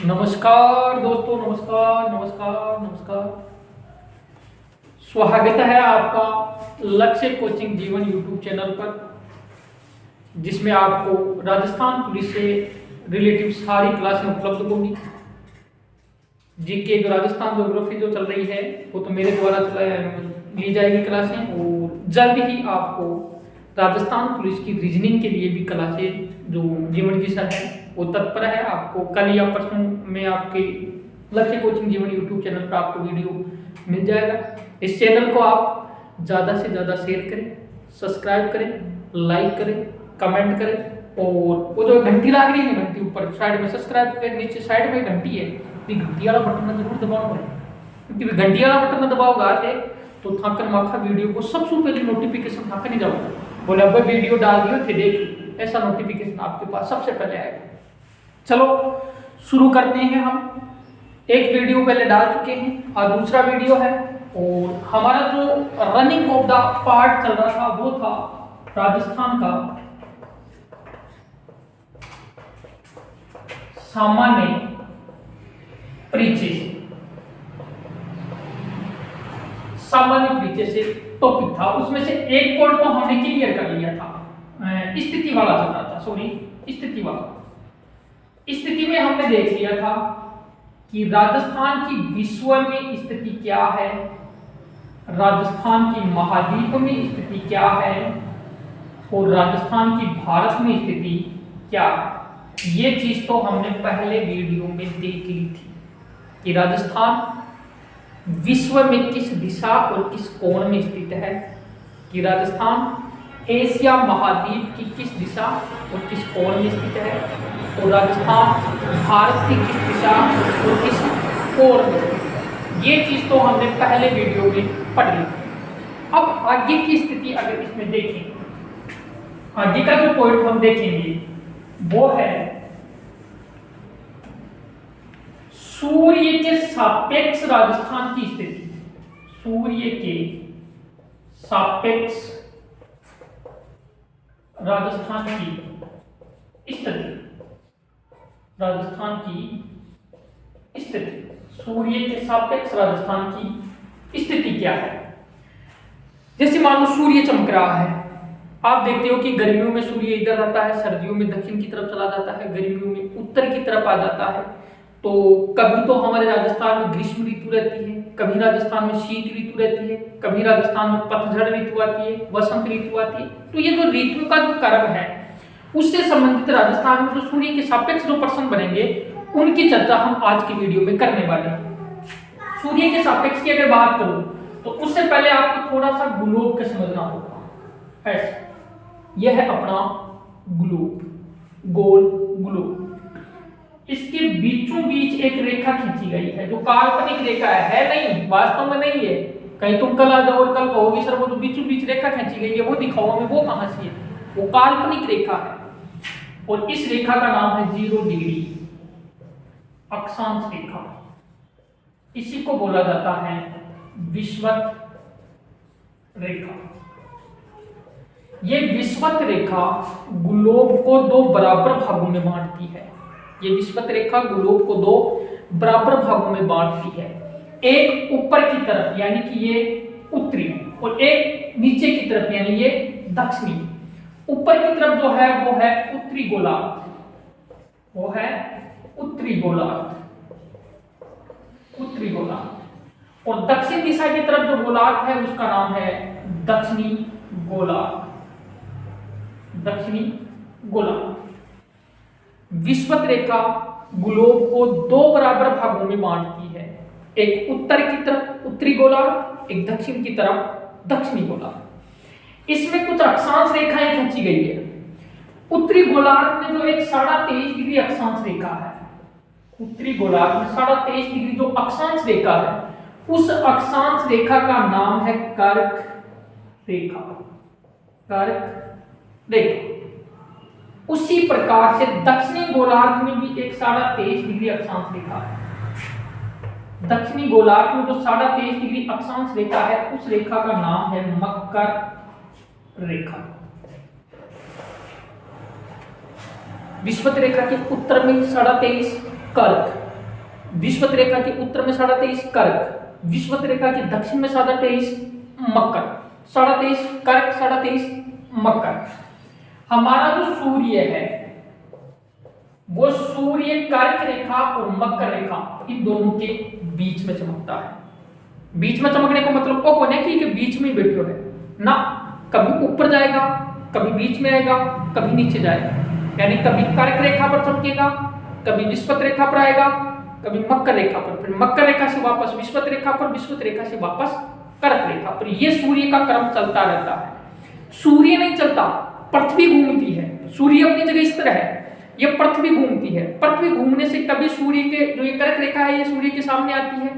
नमस्कार दोस्तों, नमस्कार नमस्कार नमस्कार। स्वागत है आपका लक्ष्य कोचिंग जीवन यूट्यूब चैनल पर, जिसमें आपको राजस्थान पुलिस से रिलेटिव सारी क्लासें उपलब्ध होंगी। जीके जो राजस्थान ज्योग्राफी जो चल रही है वो तो मेरे द्वारा ली जाएगी क्लासें, और जल्द ही आपको राजस्थान पुलिस की रीजनिंग के लिए भी क्लासें जो जीवन जी सर है वो तत्पर है। आपको कल या परसों में आपके लक्ष्य कोचिंग जीवन यूट्यूब चैनल पर आपको वीडियो मिल जाएगा। इस चैनल को आप ज़्यादा से ज़्यादा शेयर करें, सब्सक्राइब करें, लाइक करें, कमेंट करें, और वो जो घंटी लग रही है घंटी ऊपर साइड में सब्सक्राइब करें, नीचे साइड में घंटी है, घंटी वाला बटन जरूर दबाओगे, क्योंकि घंटी वाला बटन दबाओगा तो थाकन माखा वीडियो को सबसे पहले नोटिफिकेशन थाकन ही जाओगे, बोले अब वीडियो डाल दियो थे देख, ऐसा नोटिफिकेशन आपके पास सबसे पहले आएगा। चलो शुरू करते हैं। हम एक वीडियो पहले डाल चुके हैं और दूसरा वीडियो है, और हमारा जो रनिंग ऑफ द पार्ट चल रहा था वो था राजस्थान का सामान्य परिचय से। सामान्य परिचय से टॉपिक था, उसमें से एक पॉइंट तो हमने क्लियर कर लिया था, स्थिति वाला चल रहा था, सॉरी स्थिति वाला। स्थिति में हमने देख लिया था कि राजस्थान की विश्व में स्थिति क्या है, राजस्थान की महाद्वीप में स्थिति क्या है, और राजस्थान की भारत में स्थिति क्या है। ये चीज तो हमने पहले वीडियो में देख ली थी कि राजस्थान विश्व में किस दिशा और किस कोण में स्थित है, कि राजस्थान एशिया महाद्वीप की किस दिशा और किस कोण में स्थित है, और राजस्थान भारत की किस दिशा और किस कोण में स्थित है। ये चीज तो हमने पहले वीडियो में पढ़ ली। अब आगे की स्थिति अगर इसमें देखें, आगे का जो पॉइंट हम देखेंगे वो है सूर्य के सापेक्ष राजस्थान की स्थिति। सूर्य के सापेक्ष राजस्थान की स्थिति, राजस्थान की स्थिति, सूर्य के सापेक्ष राजस्थान की स्थिति क्या है। जैसे मान लो सूर्य चमक रहा है, आप देखते हो कि गर्मियों में सूर्य इधर रहता है, सर्दियों में दक्षिण की तरफ चला जाता है, गर्मियों में उत्तर की तरफ आ जाता है। तो कभी तो हमारे राजस्थान में ग्रीष्म ऋतु रहती है, कभी राजस्थान में शीत ऋतु रहती है, कभी राजस्थान में पतझड़ ऋतु आती है, वसंत ऋतु आती है। तो ये जो ऋतु का जो क्रम है उससे संबंधित राजस्थान में जो सूर्य के सापेक्ष जो प्रश्न बनेंगे उनकी चर्चा हम आज की वीडियो में करने वाले हैं। सूर्य के सापेक्ष की अगर बात करूं तो उससे पहले आपको थोड़ा सा ग्लोब का समझना होगा। ऐसे यह है अपना ग्लोब, गोल ग्लोब। इसके बीचों बीच एक रेखा खींची गई है जो काल्पनिक रेखा है नहीं, वास्तव में नहीं है। कहीं तुम कल आ जाओ और कल कहोगे सर वो जो बीचों बीच रेखा खींची गई है वो दिखाओ हमें, वो कहां से है? वो काल्पनिक रेखा है, और इस रेखा का नाम है 0 डिग्री अक्षांश रेखा। इसी को बोला जाता है विषुवत रेखा। ये विषुवत रेखा ग्लोब को दो बराबर भागों में बांटती है। ये विषुवत रेखा ग्लोब को दो बराबर भागों में बांटती है, एक ऊपर की तरफ यानी कि ये उत्तरी, और एक नीचे की तरफ यानी ये दक्षिणी। ऊपर की तरफ जो है वो है उत्तरी गोलार्ध, वो है उत्तरी गोलार्ध, उत्तरी गोलार्ध, और दक्षिण दिशा की तरफ जो गोलार्ध है उसका नाम है दक्षिणी गोलार्ध, दक्षिणी गोलार्ध। विषुवत रेखा ग्लोब को दो बराबर भागों में बांटती है, एक उत्तर की तरफ उत्तरी गोलार्ध, एक दक्षिण की तरफ दक्षिणी गोलार्ध। इसमें कुछ अक्षांश रेखाएं खींची गई है। उत्तरी गोलार्ध में जो एक 23.5 डिग्री अक्षांश रेखा है, उत्तरी गोलार्ध में 23.5 डिग्री जो अक्षांश रेखा है उस अक्षांश रेखा का नाम है कर्क रेखा, कर्क रेखा। उसी प्रकार से दक्षिणी गोलार्ध में भी एक 23.5 डिग्री अक्षांश रेखा है। दक्षिणी गोलार्ध में जो 23.5 डिग्री अक्षांश रेखा है उस रेखा का नाम है मकर रेखा। विषुवत रेखा के उत्तर में 23.5 कर्क, विषुवत रेखा के उत्तर में 23.5 कर्क, विषुवत रेखा के दक्षिण में 23.5 मकर, 23.5 कर्क, 23.5 मकर। हमारा जो सूर्य है वो सूर्य कर्क रेखा और मकर रेखा इन दोनों के बीच में चमकता है। बीच में चमकने का मतलब वो कौन है कि बीच में बैठे है ना, कभी ऊपर जाएगा, कभी बीच में आएगा, कभी नीचे जाएगा, यानी कभी कर्क रेखा पर चमकेगा, कभी विषुवत रेखा पर आएगा, कभी मकर रेखा पर, फिर मकर रेखा से वापस विषुवत रेखा पर, विषुवत रेखा से वापस कर्क रेखा पर। यह सूर्य का क्रम चलता रहता है। सूर्य नहीं चलता, पृथ्वी घूमती है। सूर्य अपनी जगह स्थिर है, ये पृथ्वी घूमती है। पृथ्वी घूमने से कभी सूर्य के जो ये कर्क रेखा है ये सूर्य के सामने आती है,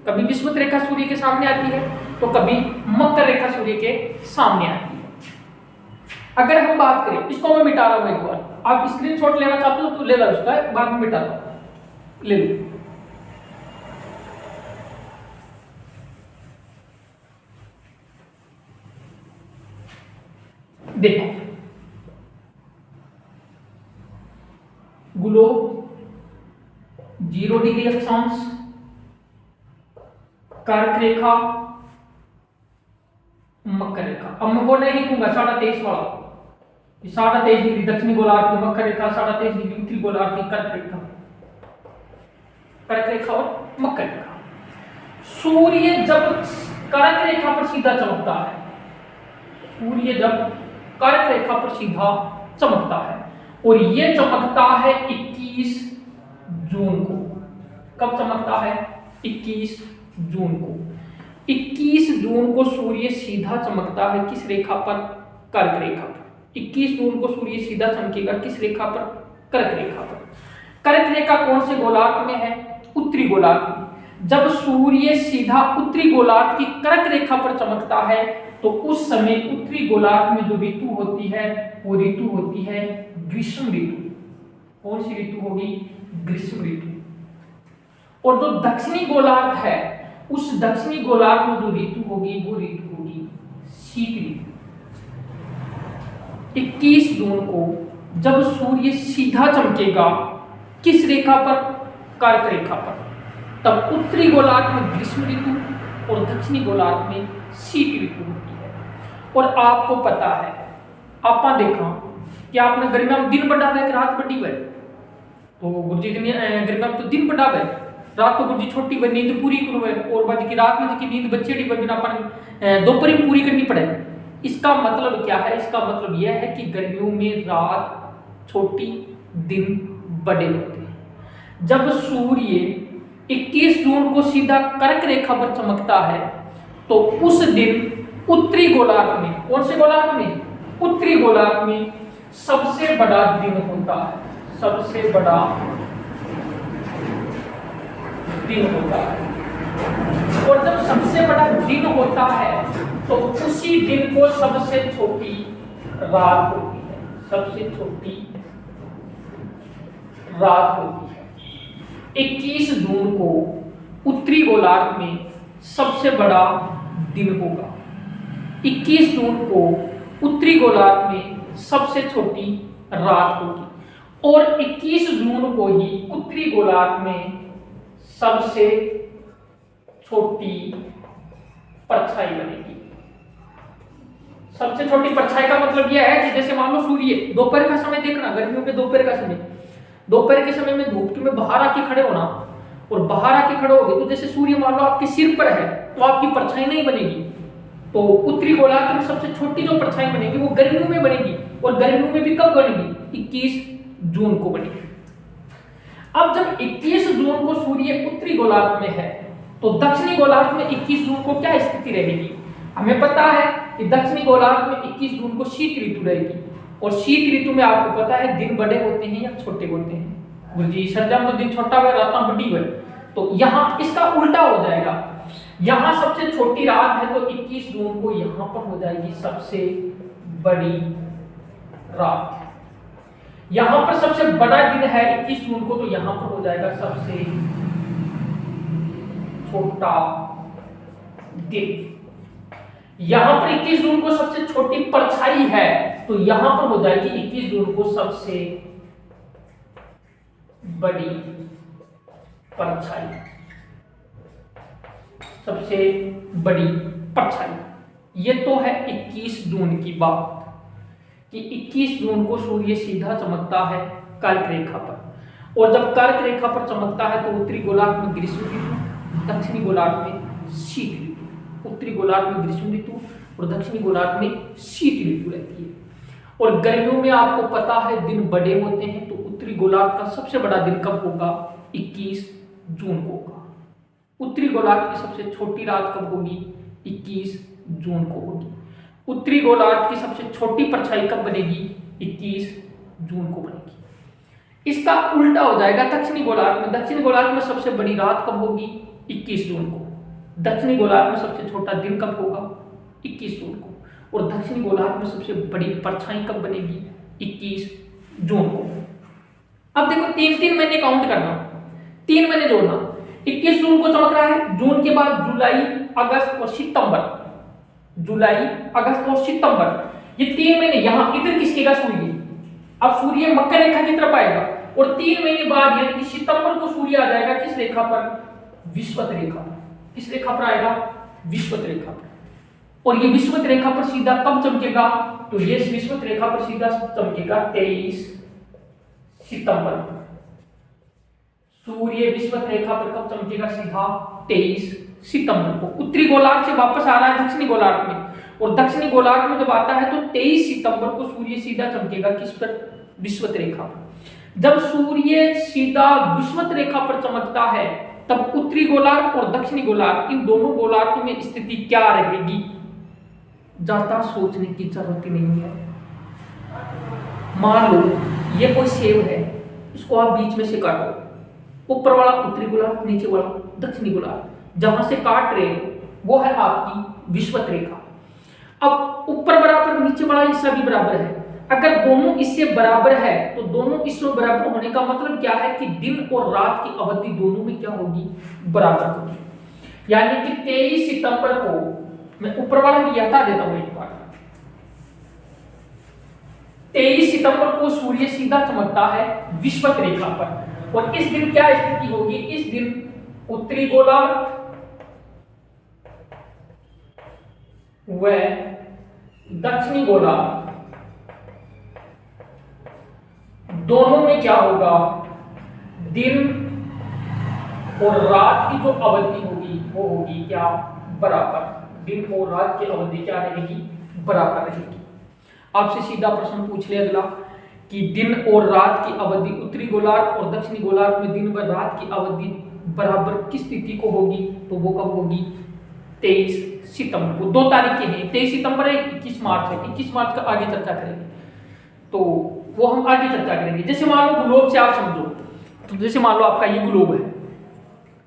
कभी विषुवत रेखा सूर्य के सामने आती है, तो कभी मकर रेखा सूर्य के सामने आती है। अगर हम बात करें, इसको मैं मिटा रहा हूं एक बार, आप स्क्रीनशॉट लेना चाहते हो तो ले लो, उसका बाद में मिटा दो, ले लो। देखो ग्लोब 0 डिग्री अक्षांश, कर्क रेखा, मकर रेखा। अब मैं वो नहीं लिखूंगा 23.5 वाला, 23.5 डिग्री दक्षिणी गोलार्ध की मकर रेखा, 23.5 डिग्री उत्तरी गोलार्ध की कर्क रेखा, कर्क रेखा और मकर रेखा। सूर्य जब कर्क रेखा पर सीधा चमकता है, सूर्य जब कर्क रेखा पर सीधा चमकता है, और यह चमकता है 21 जून को। कब चमकता है? 21 जून को। 21 जून को सूर्य सीधा चमकता है किस रेखा पर? कर्क रेखा पर। 21 जून को सूर्य सीधा चमकेगा किस रेखा पर? कर्क रेखा पर। कर्क रेखा कौन से गोलार्ध में है? उत्तरी गोलार्ध में। जब सूर्य सीधा उत्तरी गोलार्ध की कर्क रेखा पर चमकता है तो उस समय उत्तरी गोलार्ध में जो ऋतु होती है वो ऋतु होती है ग्रीष्म ऋतु। कौन सी ऋतु होगी? ग्रीष्म ऋतु। और जो दक्षिणी गोलार्ध है उस दक्षिणी गोलार्ध में जो ऋतु होगी वो ऋतु होगी शीत ऋतु। 21 जून को जब सूर्य सीधा चमकेगा किस रेखा पर? कर्क रेखा पर, तब उत्तरी गोलार्ध में ग्रीष्म ऋतु और दक्षिणी गोलार्ध में शीत ऋतु होती है। और आपको पता है, आपने देखा कि आपने गर्मियों में दिन बढ़ा है कि रात बढ़ी है? तो गुरुजी गर्मियों में तो दिन बढ़ा है, रात को गुरुजी छोटी हुई नींद पूरी करो है, और बाद की रात में की नींद बच्चेड़ी बिना अपन दोपहर में पूरी करनी पड़े। इसका मतलब क्या है? इसका मतलब यह है कि गर्मियों में रात छोटी, दिन बड़े होते हैं। जब सूर्य 21 जून को सीधा कर्क रेखा पर चमकता है तो उस दिन उत्तरी गोलार्ध में, कौन से गोलार्ध में? उत्तरी गोलार्ध में सबसे बड़ा दिन होता है, सबसे बड़ा दिन होता है। और जब सबसे बड़ा दिन होता है तो उसी दिन को सबसे छोटी रात होती है, सबसे छोटी रात होती है। 21 जून को उत्तरी गोलार्ध में सबसे बड़ा दिन होगा। 21 जून को उत्तरी गोलार्ध में सबसे छोटी रात होगी और 21 जून को ही उत्तरी गोलार्ध में सबसे छोटी परछाई बनेगी। सबसे छोटी परछाई का मतलब यह है कि जैसे मान लो सूर्य, दोपहर का समय देखना, गर्मियों में दोपहर का समय, दोपहर के समय में धूप में बाहर आके खड़े होना, और बाहर आके खड़े होगे तो जैसे सूर्य मान लो आपके सिर पर है तो आपकी परछाई नहीं बनेगी। तो उत्तरी गोलार्ध में सबसे छोटी जो परछाई बनेगी वो गर्मियों में बनेगी, और गर्मियों में भी कब बनेगी? 21 जून को बनेगी। अब जब 21 जून को सूर्य उत्तरी गोलार्ध में है तो दक्षिणी गोलार्ध में 21 जून को क्या स्थिति रहेगी? हमें पता है कि दक्षिणी गोलार्ध में 21 जून को शीत ऋतु रहेगी, और शीत ऋतु में आपको पता है दिन बड़े होते हैं या छोटे होते हैं? गुरुजी सर्दियों में तो दिन छोटा हुआ, रात बड़ी हुई, तो यहाँ इसका उल्टा हो जाएगा। यहाँ सबसे छोटी रात है तो 21 जून को यहाँ पर हो जाएगी सबसे बड़ी रात। यहाँ पर सबसे बड़ा दिन है 21 जून को, तो यहाँ पर हो जाएगा सबसे छोटा दिन। यहाँ पर 21 जून को सबसे छोटी परछाई है तो यहाँ पर हो जाएगी 21 जून को सबसे बड़ी परछाई, सबसे बड़ी परछाई। ये तो है 21 जून की बात कि 21 जून को सूर्य सीधा चमकता है कर्क रेखा पर, और जब कर्क रेखा पर चमकता है तो उत्तरी गोलार्ध में ग्रीष्म ऋतु, दक्षिणी गोलार्ध में शीत ऋतु। उत्तरी गोलार्ध में ग्रीष्म ऋतु और दक्षिणी गोलार्ध में शीत ऋतु रहती है। और गर्मियों में आपको पता है दिन बड़े होते हैं, तो उत्तरी गोलार्ध का सबसे बड़ा दिन कब होगा? 21 जून को होगा। उत्तरी गोलार्ध की सबसे छोटी रात कब होगी? 21 जून को होगी। उत्तरी गोलार्ध की सबसे छोटी परछाई कब बनेगी? 21 जून को बनेगी। इसका उल्टा हो जाएगा दक्षिणी गोलार्ध में। दक्षिणी गोलार्ध में सबसे बड़ी रात कब होगी? 21 जून को। दक्षिणी गोलार्ध में सबसे छोटा दिन कब होगा? 21 जून को। और दक्षिणी गोलार्ध में सबसे बड़ी परछाई कब बनेगी? 21 जून को। अब देखो 3-3 महीने काउंट करना, 3 महीने जोड़ना। 21 जून को चमक रहा है, जून के बाद जुलाई, अगस्त और सितंबर। जुलाई, अगस्त और सितंबर, ये 3 महीने। यहां इधर किसकेगा? सूर्य। अब सूर्य मकर रेखा की तरफ आएगा, और 3 महीने बाद यानी कि सितंबर को सूर्य आ जाएगा किस रेखा पर? विषुवत रेखा पर। किस रेखा पर आएगा? विषुवत रेखा पर। और ये विषुवत रेखा पर सीधा कब चमकेगा? तो ये विषुवत रेखा पर सीधा चमकेगा 23 सितंबर को। सूर्य विषुवत रेखा पर कब चमकेगा? सीधा 23 सितंबर को। उत्तरी गोलार्ध से वापस आ रहा है दक्षिणी गोलार्ध में, और दक्षिणी गोलार्ध में जब आता है तो 23 सितंबर को सूर्य सीधा चमकेगा किस पर? विषुवत रेखा पर। जब सूर्य सीधा विषुवत रेखा पर चमकता है तब उत्तरी गोलार्ध और दक्षिणी गोलार्ध, इन दोनों गोलार्धों में स्थिति क्या रहेगी? ज्यादा सोचने की जरूरत ही नहीं है। मान लो ये कोई सेब है, इसको आप बीच में से काटो, ऊपर वाला उत्तरी गोलार्ध, नीचे वाला दक्षिणी गोलार्ध। जहां से काट रहे हो वो है आपकी विषुवत रेखा। अब ऊपर बराबर, नीचे वाला हिस्सा भी बराबर है। अगर दोनों इससे बराबर है तो दोनों इसमें बराबर होने का मतलब क्या है कि दिन और रात की अवधि दोनों में क्या होगी? बराबर होगी। यानी कि 23 सितंबर को, मैं ऊपर वाला भी हटा देता हूं एक बार, 23 सितंबर को सूर्य सीधा चमकता है विषुवत रेखा पर, और इस दिन क्या स्थिति होगी? इस दिन उत्तरी गोलार्ध व दक्षिणी गोलार्ध दोनों में क्या होगा? दिन और रात की जो अवधि होगी वो होगी क्या? बराबर। दिन और रात की अवधि क्या रहेगी? बराबर रहेगी। आपसे सीधा प्रश्न पूछ ले अगला कि दिन और रात की अवधि उत्तरी गोलार्ध और दक्षिणी गोलार्ध में दिन व रात की अवधि बराबर किस तिथि को होगी? तो वो कब होगी? 23 सितंबर को। 2 तारीखें हैं, 23 सितंबर है, 21 मार्च है। 21 मार्च का आगे चर्चा करेंगे, तो वो हम आगे चर्चा करेंगे। जैसे मान लो ग्लोब से आप समझो, तो जैसे मान लो आपका ये ग्लोब है,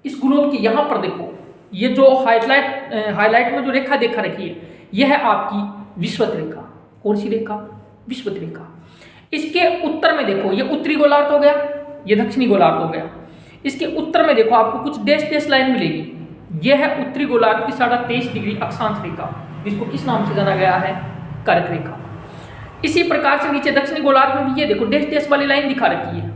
इस ग्लोब की यहां पर देखो, ये जो हाईलाइट में जो रेखा देखा रखी है, यह है आपकी विषुवत रेखा। कौन सी रेखा? विषुवत रेखा। इसके उत्तर में देखो, ये उत्तरी गोलार्ध हो गया, ये दक्षिणी गोलार्ध हो गया। इसके उत्तर में देखो आपको कुछ डैश लाइन मिलेगी। यह है उत्तरी गोलार्ध की 23.5 डिग्री अक्षांश रेखा, जिसको किस नाम से जाना गया है? कर्क रेखा। इसी प्रकार से नीचे दक्षिणी गोलार्ध में भी ये देखो डैश वाली लाइन दिखा रखी है,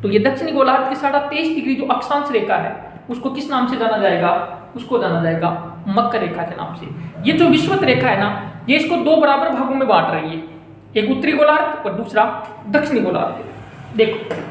तो ये दक्षिणी गोलार्ध की 23.5 डिग्री जो अक्षांश रेखा है उसको किस नाम से जाना जाएगा? उसको जाना जाएगा मकर रेखा के नाम से। ये जो विषुवत रेखा है ना, ये इसको 2 बराबर भागों में बांट रही है, एक उत्तरी गोलार्ध और दूसरा दक्षिणी गोलार्ध। देखो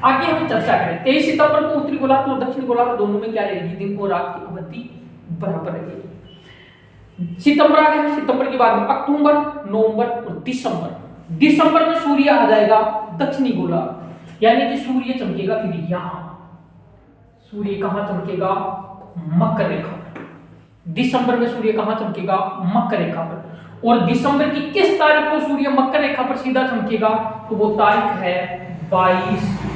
आगे हम चर्चा करें। 23 सितंबर को उत्तरी गोलार्ध और दक्षिणी गोलार्ध दोनों में क्या रहेगी? दिन और रात की अवधि बराबर रहेगी। सितंबर आ गया, सितंबर के बाद में अक्टूबर, नवंबर और दिसंबर। दिसंबर में सूर्य आ जाएगा दक्षिणी गोलार्ध, यानी कि सूर्य चमकेगा फिर यहां। सूर्य कहां चमकेगा? मकर रेखा पर। दिसंबर में सूर्य कहां चमकेगा? मकर रेखा पर। और दिसंबर की किस तारीख को सूर्य मकर रेखा पर सीधा चमकेगा? तो वो तारीख है 22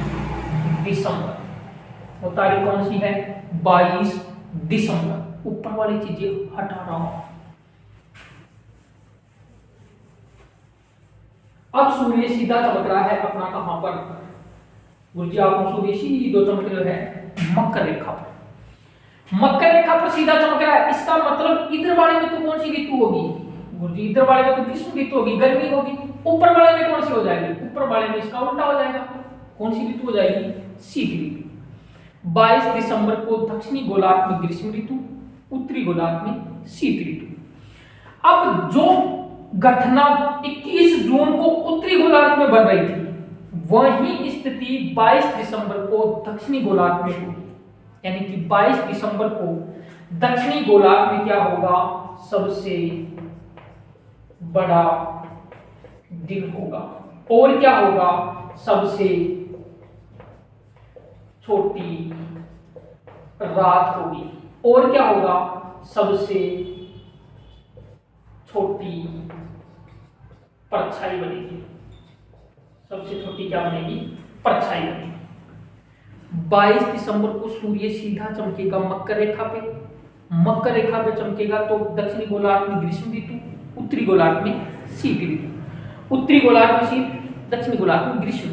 दिसंबर। वो तारीख कौन सी है? 22 दिसंबर। ऊपर वाली चीजें हटा रहा हूं। अब सूर्य सीधा चमक रहा है अपना कहां पर? गुरुजी आपको सूर्य सीधा चमक रहा है मकर रेखा पर। मकर रेखा पर सीधा चमक रहा है, इसका मतलब इधर वाले में तो कौन सी ऋतु होगी? गुरुजी इधर वाले में तो ग्रीष्म ऋतु होगी, गर्मी होगी। ऊपर वाले में कौन सी हो जाएगी? ऊपर वाले में इसका उल्टा हो जाएगा। कौन सी ऋतु हो जाएगी? शीत ऋतु। 22 दिसंबर को दक्षिणी गोलार्ध में ग्रीष्म ऋतु, उत्तरी गोलार्ध में शीत ऋतु। अब जो घटना 21 जून को उत्तरी गोलार्ध में बन रही थी, वही स्थिति 22 दिसंबर को दक्षिणी गोलार्ध में होगी। यानी कि 22 दिसंबर को दक्षिणी गोलार्ध में क्या होगा, सबसे बड़ा दिन होगा, और क्या होगा, सबसे छोटी रात होगी, और क्या होगा, सबसे छोटी परछाई बनेगी। सबसे छोटी क्या बनेगी, परछाई बनेगी। 22 दिसंबर को सूर्य सीधा चमकेगा मकर रेखा पे। मकर रेखा पे चमकेगा तो दक्षिणी गोलार्ध में ग्रीष्म ऋतु, उत्तरी गोलार्ध में शीत ऋतु। उत्तरी गोलार्ध में शीत, दक्षिणी गोलार्ध में ग्रीष्म।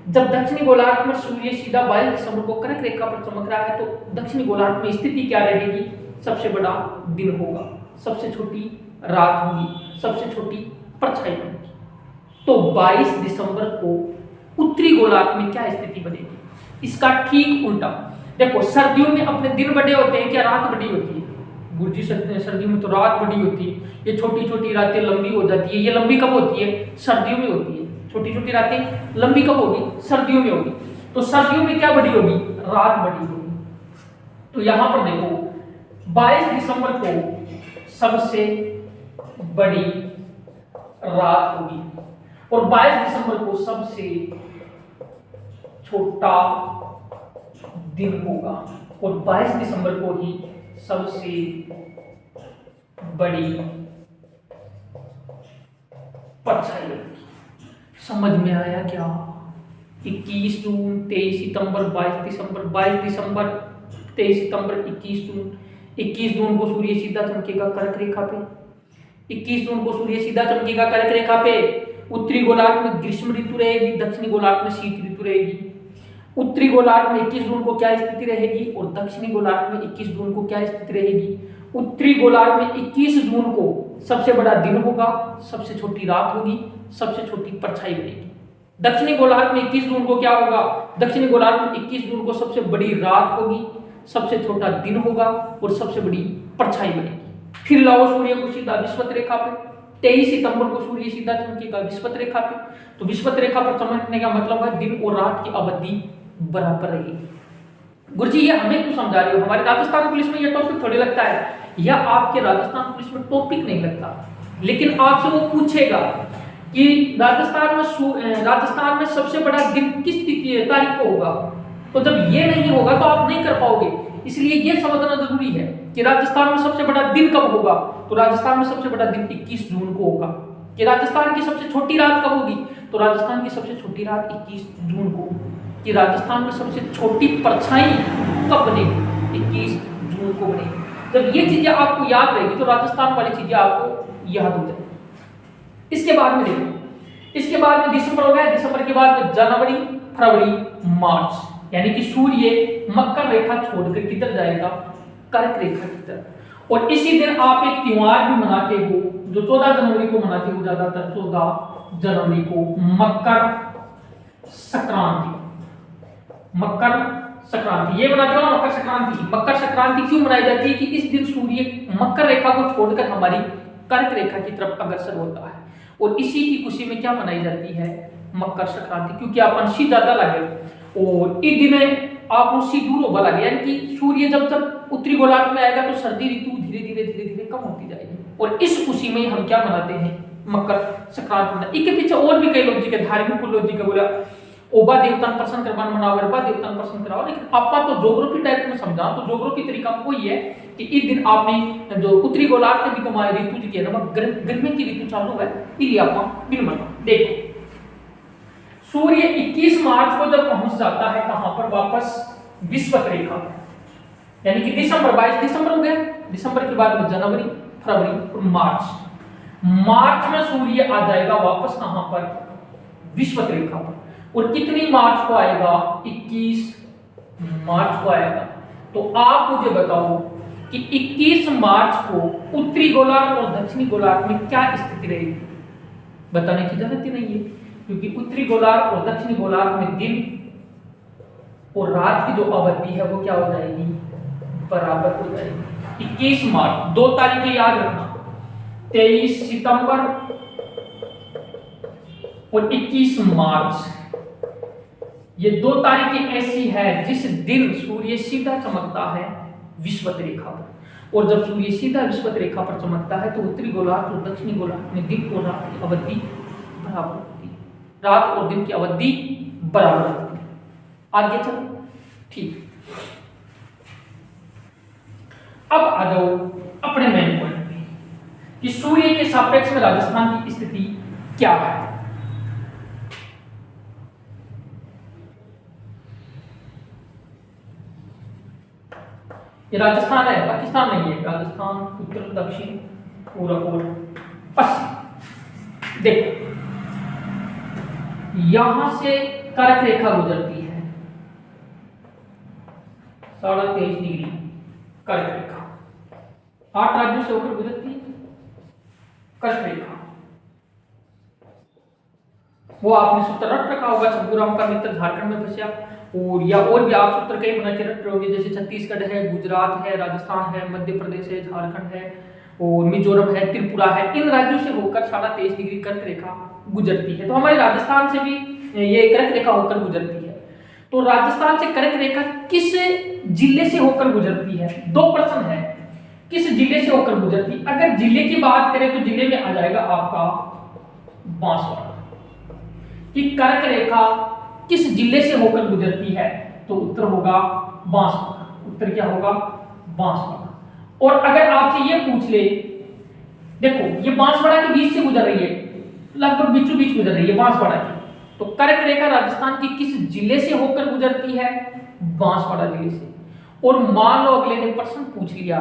जब दक्षिणी गोलार्ध में सूर्य सीधा 22 दिसंबर को कर्क रेखा पर चमक रहा है तो दक्षिणी गोलार्ध में स्थिति क्या रहेगी, सबसे बड़ा दिन होगा, सबसे छोटी रात होगी, सबसे छोटी परछाई होगी। तो 22 दिसंबर को उत्तरी गोलार्ध में क्या स्थिति बनेगी, इसका ठीक उल्टा। देखो, सर्दियों में अपने दिन बड़े होते हैं, क्या रात बड़ी होती है? गुरुजी, सर्दियों में तो रात बड़ी होती है, ये छोटी छोटी रातें लंबी हो जाती है। ये लंबी कब होती है, सर्दियों में होती है। छोटी छोटी रातें लंबी कब होगी, सर्दियों में होगी। तो सर्दियों में क्या बड़ी होगी, रात बड़ी होगी। तो यहां पर देखो 22 दिसंबर को सबसे बड़ी रात होगी और 22 दिसंबर को सबसे छोटा दिन होगा और 22 दिसंबर को ही सबसे बड़ी परछाई होगी। समझ में आया क्या? 21 जून, 23 सितंबर, 22 दिसंबर, 22 दिसंबर, 23 सितंबर, 21 जून। 21 जून को सूर्य सीधा चमकेगा कर्क रेखा पे। 21 जून को सूर्य सीधा चमकेगा कर्क रेखा पे। उत्तरी गोलार्ध में ग्रीष्म ऋतु रहेगी, दक्षिणी गोलार्ध में शीत ऋतु रहेगी। उत्तरी गोलार्ध में 21 जून को क्या स्थिति रहेगी और दक्षिणी गोलार्ध में 21 जून को क्या स्थिति रहेगी? उत्तरी गोलार्ध में 21 जून को सबसे बड़ा दिन होगा, सबसे छोटी रात होगी, सबसे छोटी परछाई बनेगी। दक्षिणी गोलार्ध में 21 जून को क्या होगा? दक्षिणी गोलार्ध में 21 जून को सबसे बड़ी रात होगी, सबसे छोटा दिन होगा और सबसे बड़ी परछाई बनेगी। फिर लाओ सूर्य को सीधा विषुवत रेखा पे। 23 सितंबर को सूर्य सीधा चमकेगा विषुवत रेखा पे। तो विषुवत रेखा पर चमकने का मतलब है दिन और रात की अवधि बराबर रहेगी। गुरुजी, ये हमें क्यों समझा रहे हो? हमारे राजस्थान पुलिस में ये टॉपिक थोड़ी लगता है, या आपके राजस्थान पुलिस में टॉपिक नहीं लगता, लेकिन आपसे वो पूछेगा कि राजस्थान में सबसे बड़ा दिन किस तारीख को होगा। तो जब ये नहीं होगा तो आप नहीं कर पाओगे। इसलिए ये समझना जरूरी है कि राजस्थान में सबसे बड़ा दिन कब होगा। तो राजस्थान में सबसे बड़ा दिन 21 जून को होगा। कि राजस्थान की सबसे छोटी रात कब होगी? तो राजस्थान की सबसे छोटी रात 21 जून को। कि राजस्थान में सबसे छोटी परछाई कब बनेगी? 21 जून को बनेगी। जब ये चीजें आपको याद रहेगी तो राजस्थान वाली चीजें आपको याद हो जाएगी। इसके बाद में देखो, इसके बाद में दिसंबर हो गया। दिसंबर के बाद में जनवरी, फरवरी, मार्च, यानी कि सूर्य मकर रेखा छोड़कर किधर जाएगा? कर्क रेखा की तरफ। और इसी दिन आप एक त्योहार भी मनाते हो जो 14 जनवरी को मनाते हो, ज्यादातर 14 जनवरी को, मकर संक्रांति। मकर संक्रांति ये मनाते हो ना, मकर संक्रांति। मकर संक्रांति क्यों मनाई जाती है? कि इस दिन सूर्य मकर रेखा को छोड़कर हमारी कर्क रेखा की तरफ अग्रसर होता है और इसी की खुशी में क्या मनाई जाती है? मकर संक्रांति। क्योंकि अपन सी ज्यादा लगे और इस दिन आप सी दूर होगा लगे, यानी कि सूर्य जब तक उत्तरी गोलार्ध में आएगा तो सर्दी ऋतु धीरे धीरे कम होती जाएगी और इस खुशी में हम क्या मनाते हैं? मकर संक्रांति। इसके पीछे और भी कई लॉजिक है, धार्मिक लॉजिक है। बोला ओबा देवतान प्रसन्न करवान मनाओ, अरबा देवतान प्रसन्न कराओ, लेकिन आपका तो ज्योग्राफी टाइप में समझा तो ज्योग्राफी तरीका वही है कि इस दिन आपने जो उत्तरी गोलार्ध भी कमाए ऋतु जी के ना गर्मी की ऋतु चालू है, इसलिए आप बिन मना। देखो सूर्य 21 मार्च को जब पहुंच जाता है कहां पर? वापस विषुवत रेखा, यानी कि दिसंबर, 22 दिसंबर हो गया। दिसंबर के बाद में जनवरी, फरवरी और मार्च में सूर्य आ जाएगा वापस कहां पर? विषुवत रेखा पर। और कितनी मार्च को आएगा? 21 मार्च को आएगा। तो आप मुझे बताओ कि 21 मार्च को उत्तरी गोलार्ध और दक्षिणी गोलार्ध में क्या स्थिति रहेगी? बताने की जरूरत ही नहीं है, क्योंकि उत्तरी गोलार्ध और दक्षिणी गोलार्ध में दिन और रात की जो अवधि है वो क्या हो जाएगी, बराबर हो जाएगी। 21 मार्च, 2 तारीखें याद रखना, 23 सितंबर और 21 मार्च, ये 2 तारीखें ऐसी है जिस दिन सूर्य सीधा चमकता है विषुवत रेखा पर। और जब सूर्य सीधा विषुवत रेखा पर चमकता है तो उत्तरी गोलार्ध और दक्षिणी गोलार्ध में दिन और रात की अवधि बराबर होती है, रात और दिन की अवधि बराबर होती है। आगे चलो, ठीक। अब आ जाओ अपने मेन पॉइंट पे कि सूर्य के सापेक्ष में राजस्थान की स्थिति क्या है। ये राजस्थान है, पाकिस्तान नहीं है, राजस्थान उत्तर दक्षिण पूरब और पश्चिम। देखो यहां से कर्क रेखा गुजरती है 23.5 डिग्री कर्क रेखा, 8 राज्यों से होकर गुजरती है कर्क रेखा। वो आपने सूत्र रट रखा होगा, छब्बूराम का मित्र झारखंड में फंसा, और भी आप सूत्र कई बना के रट रहे होंगे, जैसे छत्तीसगढ़ है, गुजरात है, राजस्थान है, मध्य प्रदेश है, झारखंड है और मिजोरम है, त्रिपुरा है। इन राज्यों से होकर 23.5 डिग्री कर्क रेखा गुजरती है। तो हमारे राजस्थान से भी ये कर्क रेखा होकर गुजरती है। तो राजस्थान से कर्क रेखा किस जिले से होकर गुजरती है, 2 प्रश्न है, किस जिले से होकर गुजरती। अगर जिले की बात करें तो जिले में आ जाएगा आपका बांसवाड़ा। कि कर्क रेखा किस जिले से होकर गुजरती है, तो उत्तर होगा बांसवाड़ा। उत्तर क्या होगा, बांसवाड़ा। और अगर आपसे ये पूछ ले, देखो ये बांसवाड़ा के बीच से गुजर रही है, लगभग बीचों बीच गुजर रही है बांसवाड़ा की, तो कर्क रेखा राजस्थान की किस जिले से होकर गुजरती है, बांसवाड़ा जिले से। और मान लो अगले ने प्रश्न पूछ लिया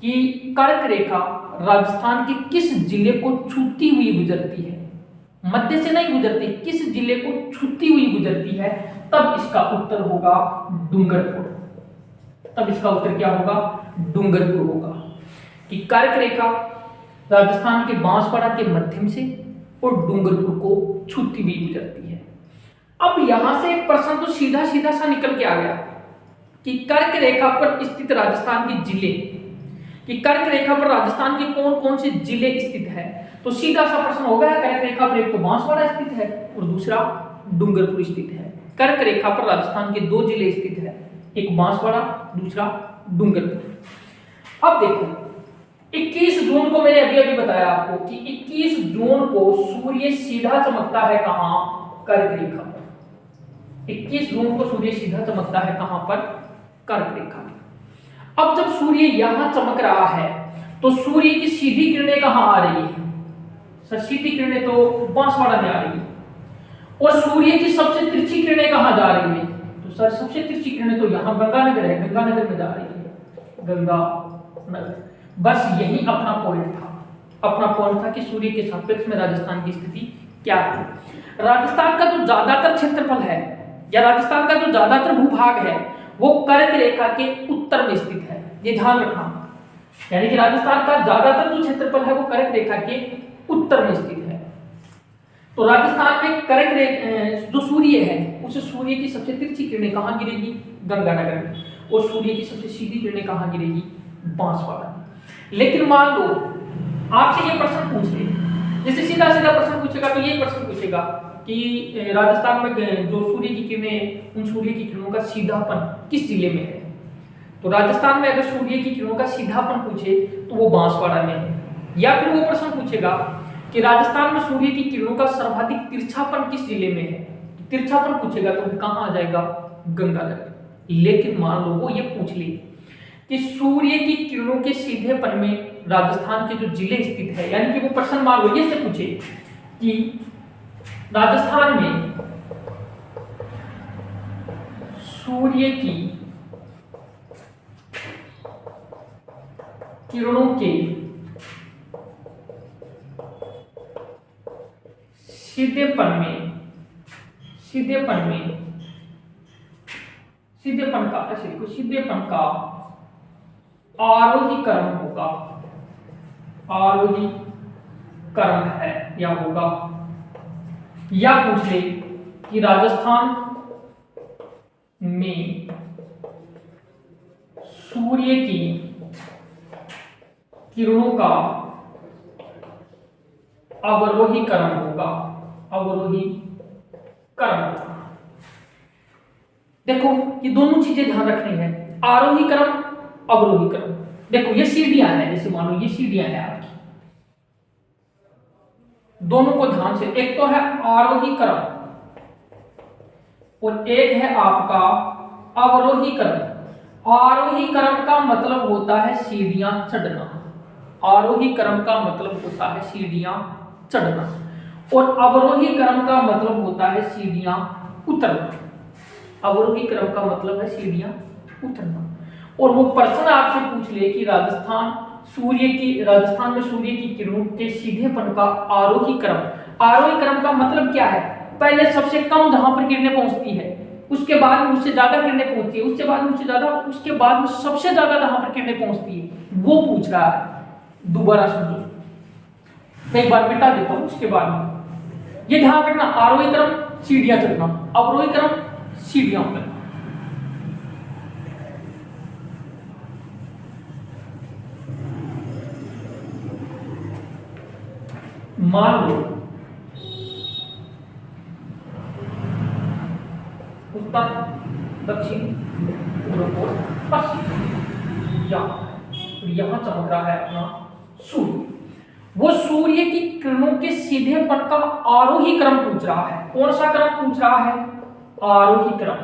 कि कर्क रेखा राजस्थान के किस जिले को छूती हुई गुजरती है, मध्य से नहीं गुजरती, किस जिले को छूती हुई गुजरती है, तब इसका उत्तर होगा डूंगरपुर। तब इसका उत्तर क्या होगा, डूंगरपुर होगा। कि कर्क रेखा राजस्थान के बांसवाड़ा के मध्यम से और डूंगरपुर को छूती हुई गुजरती है। अब यहां से एक प्रश्न तो सीधा सीधा सा निकल के आ गया कि कर्क रेखा पर स्थित राजस्थान के जिले, कि कर्क रेखा पर राजस्थान के कौन कौन से जिले स्थित है। तो सीधा सा प्रश्न होगा, कर्क रेखा पर एक तो बांसवाड़ा स्थित है और दूसरा डूंगरपुर स्थित है। कर्क रेखा पर राजस्थान के 2 जिले स्थित है, एक बांसवाड़ा दूसरा डूंगरपुर। अब देखो 21 जून को मैंने अभी अभी बताया आपको कि 21 जून को सूर्य सीधा चमकता है कहां, कर्क रेखा पर। 21 जून को सूर्य सीधा चमकता है कहां पर, कर्क रेखा पर। अब जब सूर्य यहां चमक रहा है तो सूर्य की सीधी किरणें कहां आ रही है, सर सीधी किरणें तो बांसवाड़ा में आ रही है। और सूर्य की सबसे तिरछी किरणें कहां जा रही है, तो सर सबसे तिरछी किरणें तो यहां गंगानगर है, गंगानगर में जा रही है, गंगानगर। बस यही अपना पॉइंट था, अपना पॉइंट था कि सूर्य के सापेक्ष में राजस्थान की स्थिति क्या है। राजस्थान का जो ज्यादातर क्षेत्रफल है या राजस्थान का जो ज्यादातर भूभाग है वो कर्क रेखा के उत्तर में स्थित है, ये ध्यान रखना। यानी कि राजस्थान का ज्यादातर जो क्षेत्रफल है वो कर्क रेखा के उत्तर में स्थित है। तो राजस्थान में कर्क रेखा जो सूर्य है उस सूर्य की सबसे तिरछी किरणें कहां गिरेगी, गंगानगर में, और सूर्य की सबसे सीधी किरणें कहां गिरेगी, बांसवाड़ा में। लेकिन मान लो आपसे ये प्रश्न पूछ ले, जैसे सीधा सीधा प्रश्न पूछेगा तो ये प्रश्न पूछेगा कि राजस्थान में जो सूर्य की किरणें, उन सूर्य की किरणों का सीधापन किस जिले में है। तो राजस्थान में अगर सूर्य की किरणों का सीधापन पूछे तो वो बांसवाड़ा में है। या फिर वो प्रश्न पूछेगा कि राजस्थान में सूर्य की किरणों का सर्वाधिक तिरछापन किस जिले में है, तिरछापन पूछेगा तो कहां आ जाएगा, गंगानगर। लेकिन मान लो वो ये पूछ ले कि सूर्य की किरणों के सीधेपन में राजस्थान के जो जिले स्थित है, यानी कि वो प्रश्न मान लो ये से पूछे कि राजस्थान में सूर्य की किरणों के सीधेपन का आरोही क्रम होगा, आरोही क्रम है या होगा। या पूछ ले कि राजस्थान में सूर्य की किरणों का अवरोही क्रम होगा, अवरोही क्रम होगा। देखो ये दोनों चीजें ध्यान रखनी है, आरोही क्रम, अवरोही क्रम। देखो ये सीढ़ियां हैं, जैसे मान लो ये सीढ़ियां हैं आपकी, दोनों को ध्यान से, एक तो है आरोही क्रम और एक है आपका अवरोही क्रम। आरोही क्रम का मतलब होता है सीढ़ियां चढ़ना, आरोही क्रम का मतलब होता है सीढ़ियां चढ़ना, और अवरोही क्रम का मतलब होता है सीढ़ियां उतरना। अवरोही क्रम का मतलब है सीढ़ियां उतरना। और वो प्रश्न आपसे पूछ ले कि राजस्थान में सूर्य की किरणों के सीधेपन का आरोही क्रम, आरोही क्रम का मतलब क्या है? पहले सबसे कम जहां पर किरणें पहुंचती है, उसके बाद में उससे ज्यादा किरणें पहुंचती है, उसके बाद में उससे ज्यादा, उसके बाद में सबसे ज्यादा जहां पर किरणें पहुंचती है, वो पूछ रहा है। दोबारा समझो, मैं एक बार मिटा देता हूं, उसके बाद में ये ध्यान रखना, आरोही क्रम सीढ़ियां चढ़ना, अवरोही क्रम सीढ़ियां उतरना। मान लो उत्तर, दक्षिण, पूर्व और पश्चिम, यहां चमक रहा है अपना सूर्य। वो सूर्य की किरणों के सीधेपन का आरोही क्रम पूछ रहा है। कौन सा क्रम पूछ रहा है? आरोही क्रम।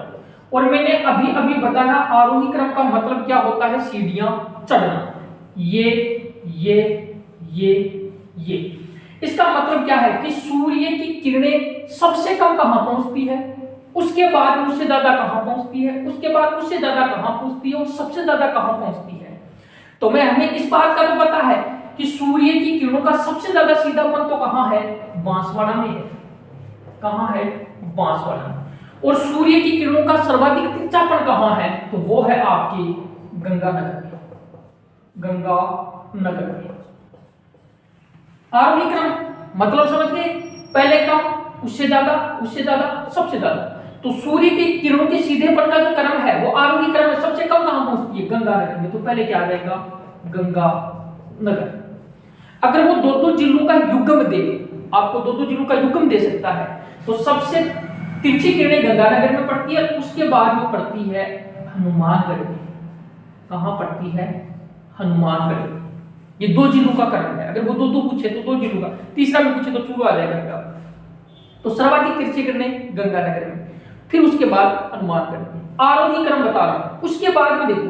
और मैंने अभी अभी बताया आरोही क्रम का मतलब क्या होता है? सीढ़ियां चढ़ना। ये इसका मतलब क्या है कि सूर्य की किरणें सबसे कम कहां पहुंचती है, उसके बाद उससे ज्यादा कहां पहुंचती है, उसके बाद उससे ज्यादा कहां पहुंचती है, और सबसे ज्यादा कहां पहुंचती है। तो हमें इस बात का तो पता है कि सूर्य की किरणों का सबसे ज्यादा सीधापन तो कहां है? बांसवाड़ा में है। कहां है? बांसवाड़ा में। और सूर्य की किरणों का सर्वाधिक तिरछापन कहां है? तो वो है आपकी गंगानगर में, गंगानगर में। आरोही क्रम मतलब समझ गए? पहले कम, उससे ज्यादा, उससे ज्यादा, सबसे ज्यादा। तो सूर्य की किरणों के सीधेपन का जो क्रम है वो आरोही क्रम है। सबसे कम कहां पहुंचती है? गंगानगर में। तो पहले क्या आ जाएगा? गंगानगर। अगर वो दो जिलों का युग्म दे, आपको दो जिलों का युग्म दे सकता है, तो सबसे तिरछी किरणें गंगानगर में पड़ती है, उसके बाद में पड़ती है हनुमानगढ़ में। कहां पड़ती है? हनुमानगढ़ में। ये दो जिलों का क्रम है। अगर वो दो पूछे तो दो जिलों का, तीसरा भी पूछे तो चूरू आ जाएगा। तो सर्वाधिक तिरछी किरणें गंगानगर में, फिर उसके बाद हनुमानगढ़ में। आरोही क्रम बता रहा हूं। उसके बाद में देखो,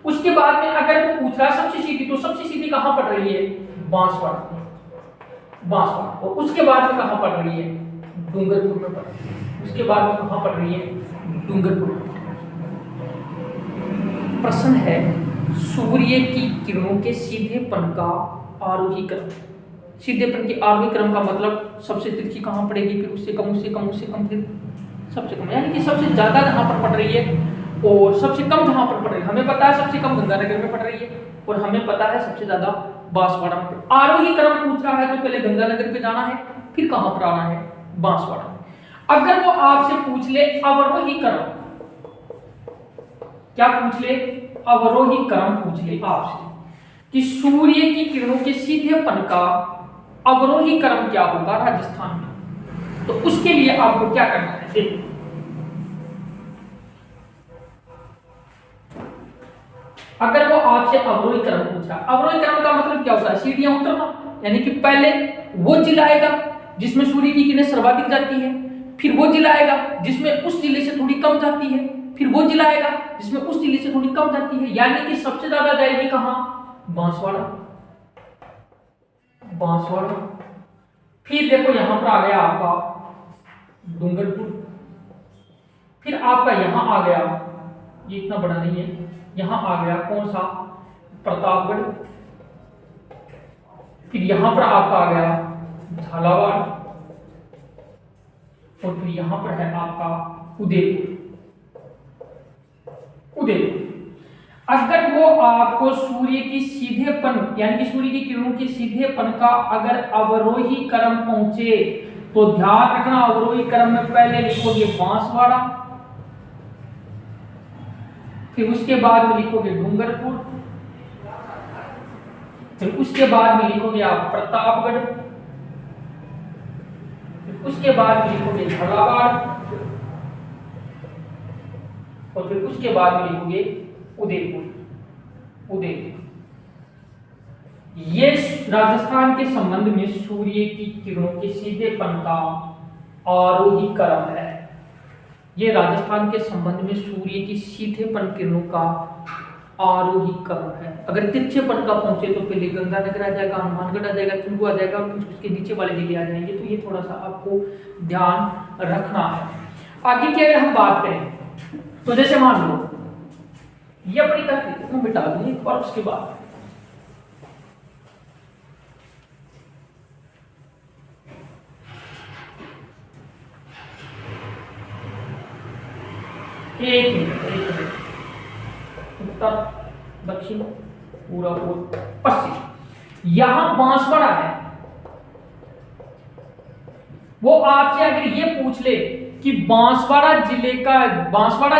उसके बाद में अगर वो पूछ रहा है सबसे सीधी, तो सबसे सीधी कहां पड़ रही है? बांसवाड़ा में, बांसवाड़ा। और उसके बाद में कहां पड़ रही है? डूंगरपुर में पड़ रही है। उसके बाद में कहां पड़ रही है? डूंगरपुर में। प्रश्न है सूर्य की किरणों के सीधेपन का आरोही क्रम। सीधेपन के आरोही क्रम का मतलब सबसे तिरछी कहां पड़ेगी, फिर उससे कम, उससे कम, उससे कम, फिर सबसे कम, यानी कि सबसे ज्यादा जहां पर पड़ रही है और सबसे कम जहां पर पड़ रही है। हमें पता है सबसे कम गंगानगर में पड़ रही है, और हमें पता है सबसे ज्यादा बांसवाड़ा में। आरोही क्रम पूछ रहा है तो पहले गंगानगर पे जाना है, फिर कहां पर आना है? बांसवाड़ा में। अगर वो आपसे पूछ ले अवरोही क्रम, क्या पूछ ले? अवरोही क्रम पूछ ले आपसे कि सूर्य की किरणों के सीधेपन का अवरोही क्रम क्या होगा राजस्थान में, तो उसके लिए आपको क्या करना है? देखो, अगर वो आपसे अवरोही क्रम पूछा, अवरोही क्रम का मतलब क्या होता है? सीढ़ियां उतरना। यानी कि पहले वो जिला आएगा जिसमें सूर्य की किरणें सर्वाधिक जाती है, फिर वो जिला आएगा जिसमें उस जिले से थोड़ी कम जाती है, फिर वो जिला आएगा जिसमें उस जिले से थोड़ी कम जाती है। यानी कि सबसे ज्यादा जाएगी कहां? बांसवाड़ा, बांसवाड़ा। फिर देखो यहां पर आ गया आपका डूंगरपुर, फिर आपका यहां आ गया, ये इतना बड़ा नहीं है, यहां आ गया कौन सा? प्रतापगढ़। फिर यहां पर आपका आ गया झालावाड़, और फिर यहां पर है आपका उदयपुर, उदयपुर। अगर वो आपको सूर्य की सीधेपन यानी कि सूर्य की किरणों के सीधेपन का अगर अवरोही क्रम पहुंचे, तो ध्यान रखना अवरोही क्रम में पहले लिखोगे बांसवाड़ा, फिर उसके बाद में लिखोगे डूंगरपुर, फिर उसके बाद में लिखोगे आप प्रतापगढ़, फिर उसके बाद में लिखोगे झालावाड़, और फिर उसके बाद में लिखोगे उदयपुर। ये राजस्थान के संबंध में सूर्य की किरणों के सीधेपन का आरोही क्रम है। ये राजस्थान के संबंध में सूर्य की सीधेपन किरणों का आरोही क्रम है। अगर तिरछेपन का पहुंचे तो पहले गंगानगर आ जाएगा, हनुमानगढ़ आ जाएगा, चुंगू आ जाएगा, फिर उसके नीचे वाले जिले आ जाएंगे। तो ये थोड़ा सा आपको ध्यान रखना है। आगे की अगर हम बात करें तो जैसे मान लो ये अपनी करके मिटा दूंगी और उसके बाद एक मिनट उत्तर दक्षिण पूर्व पश्चिम। यहां बांसवाड़ा है, वो आपसे अगर ये पूछ ले कि बांसवाड़ा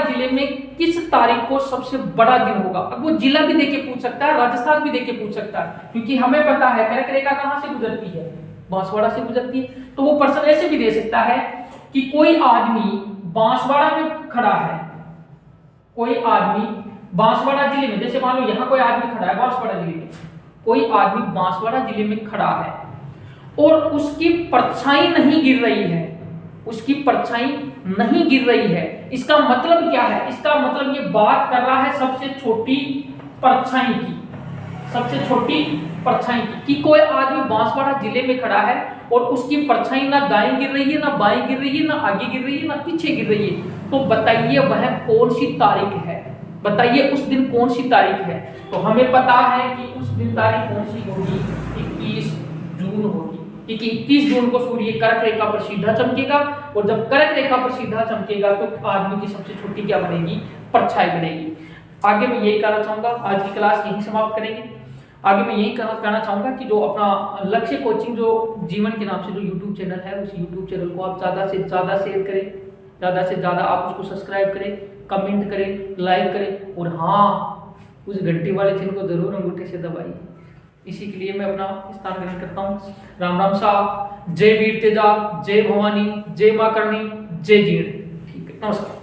जिले में किस तारीख को सबसे बड़ा दिन होगा, अब वो जिला भी देके पूछ सकता है, राजस्थान भी देके पूछ सकता है, क्योंकि हमें पता है कर्क रेखा कहां से गुजरती है, बांसवाड़ा से गुजरती है। तो वो पर्सन ऐसे भी दे सकता है कि कोई आदमी बांसवाड़ा में खड़ा है, कोई आदमी बांसवाड़ा जिले में, जैसे मान लो यहां कोई आदमी खड़ा है बांसवाड़ा जिले में, कोई आदमी बांसवाड़ा जिले में खड़ा है और उसकी परछाई नहीं गिर रही है, उसकी परछाई नहीं गिर रही है। इसका मतलब क्या है? इसका मतलब ये बात कर रहा है सबसे छोटी परछाई की, सबसे छोटी परछाई की, कि कोई आदमी बांसवाड़ा जिले में खड़ा है और उसकी परछाई ना दाएं गिर रही है, ना बाएं गिर रही है, ना आगे गिर रही है, ना पीछे गिर रही है। तो बताइए वह कौन सी तारीख है, बताइए उस दिन कौन सी तारीख है। तो हमें पता है कि उस दिन तारीख कौन सी होगी, 21 जून होगी, क्योंकि 21 जून को सूर्य कर्क रेखा पर सीधा चमकेगा, और जब कर्क रेखा पर सीधा चमकेगा तो आदमी की सबसे छोटी क्या बनेगी, परछाई बनेगी। आगे मैं यही कहना चाहूंगा, आज की क्लास यही समाप्त करेंगे। आगे मैं यही कहना चाहूंगा कि जो अपना लक्ष्य कोचिंग जो जीवन के नाम से जो यूट्यूब चैनल है, उस यूट्यूब चैनल को आप ज्यादा से ज्यादा शेयर करें, ज्यादा से ज्यादा आप उसको सब्सक्राइब करें, कमेंट करें, लाइक करें, और हाँ उस घंटी वाले चिन्ह को जरूर अंगूठे से दबाइए। इसी के लिए मैं अपना स्थान ग्रहण करता हूँ। राम राम साहब, जय वीर तेजा, जय भवानी, जय मां करणी, जय जीण। ठीक है, नमस्कार।